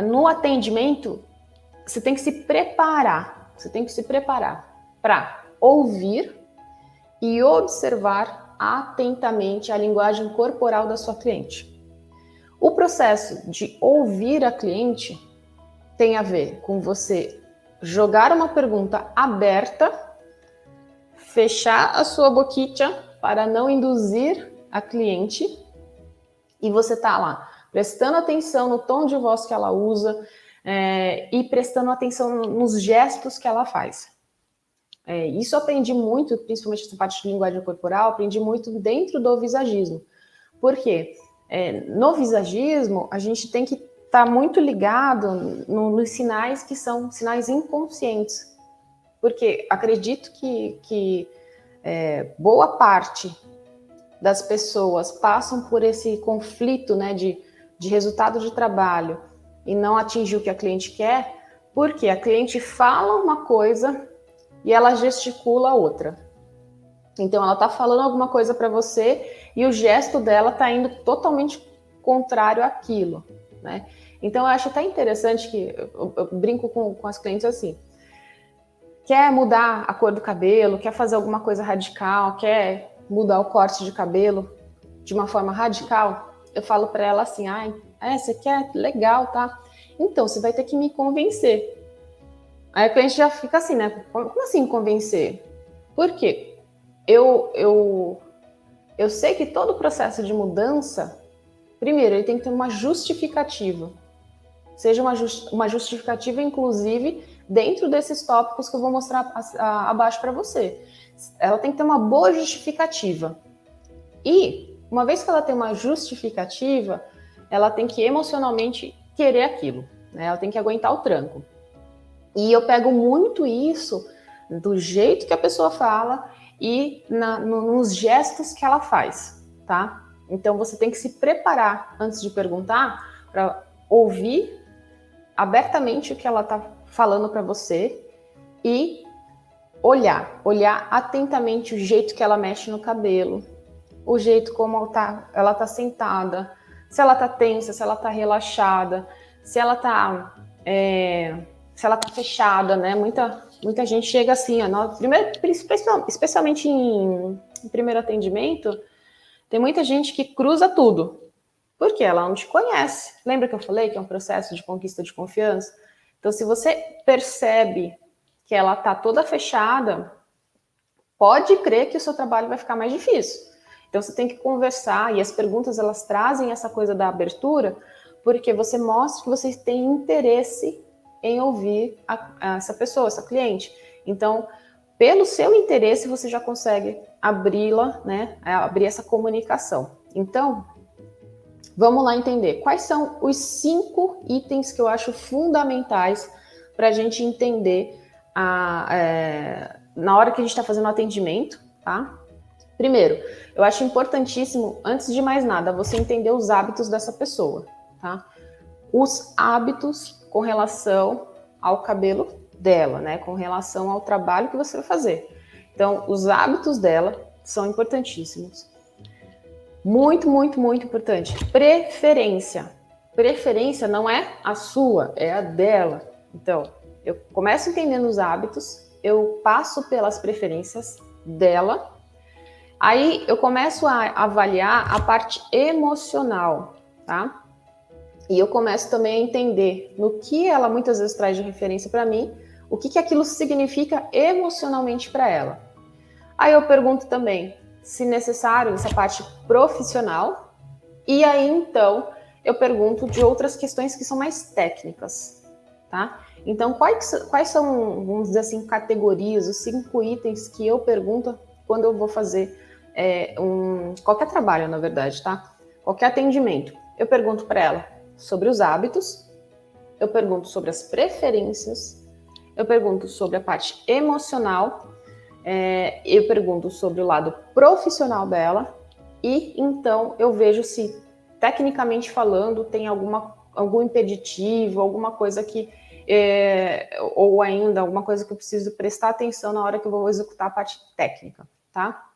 No atendimento, você tem que se preparar para ouvir e observar atentamente a linguagem corporal da sua cliente. O processo de ouvir a cliente tem a ver com você jogar uma pergunta aberta, fechar a sua boquinha para não induzir a cliente, e você tá lá prestando atenção no tom de voz que ela usa e prestando atenção nos gestos que ela faz. Isso eu aprendi muito, principalmente essa parte de linguagem corporal, aprendi muito dentro do visagismo. Por quê? No visagismo, a gente tem que estar muito ligado nos sinais que são sinais inconscientes. Porque acredito que boa parte das pessoas passam por esse conflito, né, de resultado de trabalho e não atingir o que a cliente quer, porque a cliente fala uma coisa e ela gesticula outra. Então ela está falando alguma coisa para você e o gesto dela está indo totalmente contrário àquilo, né? Então eu acho até interessante que eu brinco com as clientes assim: quer mudar a cor do cabelo, quer fazer alguma coisa radical, quer mudar o corte de cabelo de uma forma radical, eu falo para ela assim: você quer? Legal, tá? Então, você vai ter que me convencer. Aí a cliente já fica assim, né? Como assim convencer? Por quê? Eu sei que todo processo de mudança, primeiro, ele tem que ter uma justificativa. Seja uma justificativa, inclusive, dentro desses tópicos que eu vou mostrar abaixo para você. Ela tem que ter uma boa justificativa. E, uma vez que ela tem uma justificativa, ela tem que emocionalmente querer aquilo, né? Ela tem que aguentar o tranco. E eu pego muito isso do jeito que a pessoa fala e nos gestos que ela faz, tá? Então, você tem que se preparar antes de perguntar para ouvir abertamente o que ela está falando para você e olhar atentamente o jeito que ela mexe no cabelo, o jeito como ela tá sentada, se ela tá tensa, se ela tá relaxada, se ela tá fechada, né? Muita gente chega assim, primeiro, especialmente em primeiro atendimento, tem muita gente que cruza tudo, porque ela não te conhece. Lembra que eu falei que é um processo de conquista de confiança? Então, se você percebe que ela tá toda fechada, pode crer que o seu trabalho vai ficar mais difícil. Então, você tem que conversar, e as perguntas, elas trazem essa coisa da abertura, porque você mostra que você tem interesse em ouvir essa pessoa, essa cliente. Então, pelo seu interesse, você já consegue abri-la, né? Abrir essa comunicação. Então, vamos lá entender quais são os 5 itens que eu acho fundamentais para a gente entender na hora que a gente está fazendo o atendimento, tá? Primeiro, eu acho importantíssimo, antes de mais nada, você entender os hábitos dessa pessoa, tá? Os hábitos com relação ao cabelo dela, né? Com relação ao trabalho que você vai fazer. Então, os hábitos dela são importantíssimos. Muito, muito, muito importante. Preferência. Preferência não é a sua, é a dela. Então, eu começo entendendo os hábitos, eu passo pelas preferências dela, aí eu começo a avaliar a parte emocional, tá? E eu começo também a entender no que ela muitas vezes traz de referência para mim, o que aquilo significa emocionalmente para ela. Aí eu pergunto também, se necessário, essa parte profissional, e aí então eu pergunto de outras questões que são mais técnicas, tá? Então, quais são, vamos dizer assim, categorias, os 5 itens que eu pergunto quando eu vou fazer qualquer trabalho, na verdade, tá? Qualquer atendimento. Eu pergunto para ela sobre os hábitos, eu pergunto sobre as preferências, eu pergunto sobre a parte emocional, eu pergunto sobre o lado profissional dela e então eu vejo se, tecnicamente falando, tem algum impeditivo, alguma coisa que ou ainda alguma coisa que eu preciso prestar atenção na hora que eu vou executar a parte técnica, tá?